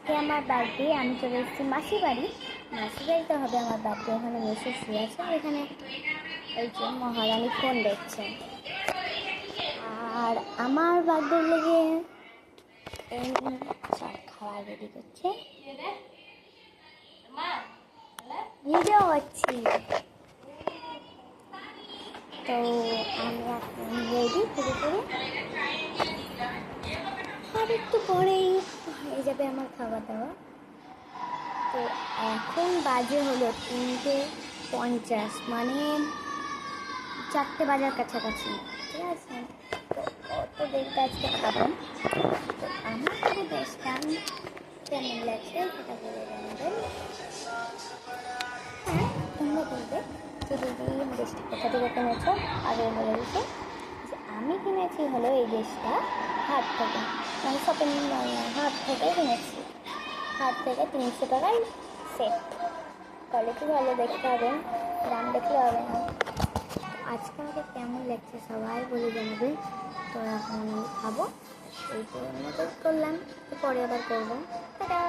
আজকে আমার বার্থডে। আমি চলে এসেছি মাসির বাড়িতে হবে আমার বার্থডে। এখানে মেসে শুয়ে আছে, এখানে ওই যে মহারানী ফোন দেখছে। আর আমার বার্থডে লেগে সব খাবার রেডি করছে, ভিডিও হচ্ছি। তো আমি এখন রেডি পুরোপুরি, আর একটু পরেই হয়ে যাবে আমার খাওয়া দাওয়া। তো এখন বাজে হলো 3:50, মানে 4টে বাজার কাছাকাছি, ঠিক আছে। তো অত দেরিতে আজকে খাবো। তো আমার পুরো ড্রেসটা কেমন লাগছে সেটা বলে জানাবেন। হ্যাঁ, তোমরা বলবে যে দিদি ড্রেসটা কোথা থেকে কিনেছো। আগে বলে দিচ্ছি যে আমি কিনেছি হলো এই ড্রেসটা হাট থেকে, মানে শপিং মল না, হাট থেকে কিনেছি। হাট থেকে 300 টাকায় সেট। কোয়ালিটি ভালো, দেখতে হবে, দাম দেখলে হবে না। আজকে আমাকে কেমন লাগছে সবাই বলে জানাবে। তো এখন আমি খাবো, এই মতো করলাম, তো পরে আবার করবো। টাটা।